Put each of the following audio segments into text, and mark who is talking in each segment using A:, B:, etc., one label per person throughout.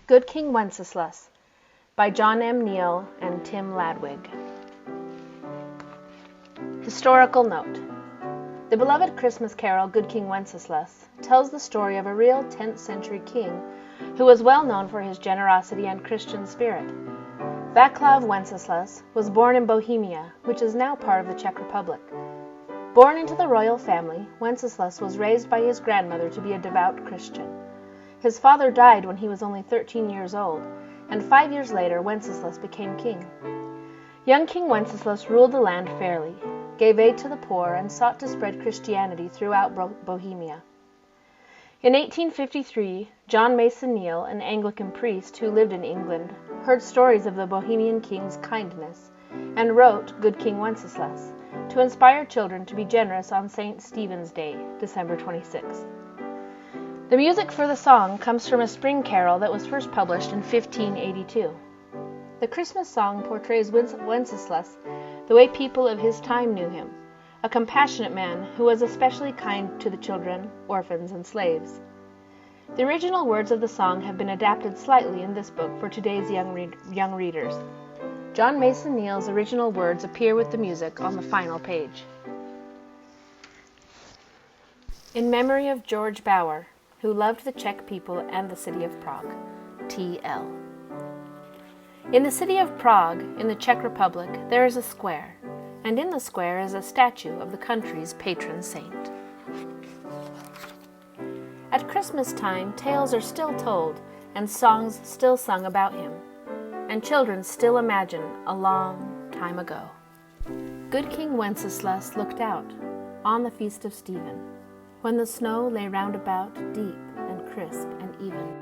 A: Good King Wenceslas by John M. Neal and Tim Ladwig. Historical note. The beloved Christmas carol Good King Wenceslas tells the story of a real 10th century king who was well known for his generosity and Christian spirit. Václav Wenceslas was born in Bohemia, which is now part of the Czech Republic. Born into the royal family, Wenceslas was raised by his grandmother to be a devout Christian. His father died when he was only 13 years old, and 5 years later Wenceslas became king. Young King Wenceslas ruled the land fairly, gave aid to the poor, and sought to spread Christianity throughout Bohemia. In 1853, John Mason Neal, an Anglican priest who lived in England, heard stories of the Bohemian king's kindness and wrote Good King Wenceslas to inspire children to be generous on St. Stephen's Day, December 26th. The music for the song comes from a spring carol that was first published in 1582. The Christmas song portrays Wenceslas the way people of his time knew him, a compassionate man who was especially kind to the children, orphans, and slaves. The original words of the song have been adapted slightly in this book for today's young readers. John Mason Neal's original words appear with the music on the final page. In memory of George Bauer, who loved the Czech people and the city of Prague. T.L. In the city of Prague, in the Czech Republic, there is a square, and in the square is a statue of the country's patron saint. At Christmas time, tales are still told, and songs still sung about him, and children still imagine a long time ago. Good King Wenceslas looked out on the feast of Stephen, when the snow lay round about, deep and crisp and even.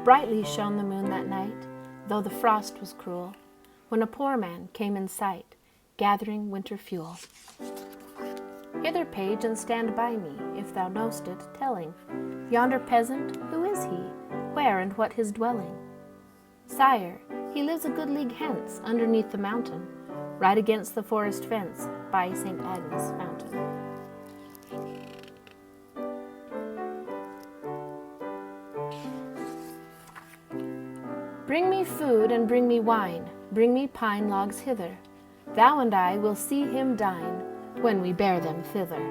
A: Brightly shone the moon that night, though the frost was cruel, when a poor man came in sight, gathering winter fuel. Hither, page, and stand by me, if thou know'st it, telling, yonder peasant, who is he? Where and what his dwelling? Sire, he lives a good league hence, underneath the mountain, right against the forest fence, by St. Agnes' fountain. Bring me food and bring me wine, bring me pine logs hither. Thou and I will see him dine, when we bear them thither.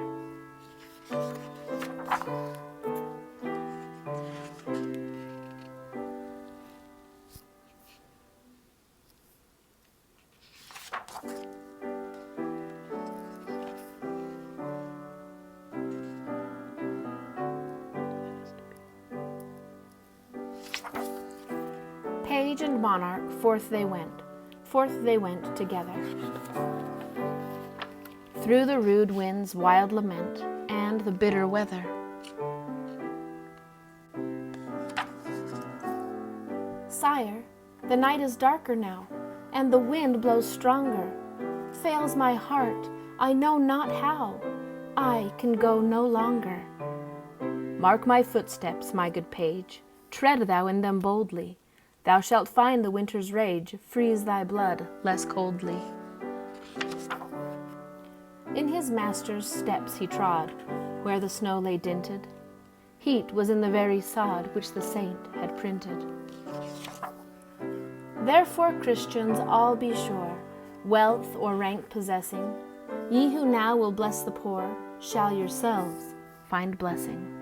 A: Page and monarch, forth they went together. Through the rude wind's wild lament, and the bitter weather. Sire, the night is darker now, and the wind blows stronger. Fails my heart, I know not how, I can go no longer. Mark my footsteps, my good page, tread thou in them boldly. Thou shalt find the winter's rage freeze thy blood less coldly. In his master's steps he trod, where the snow lay dinted. Heat was in the very sod which the saint had printed. Therefore, Christians, all be sure, wealth or rank possessing, ye who now will bless the poor, shall yourselves find blessing.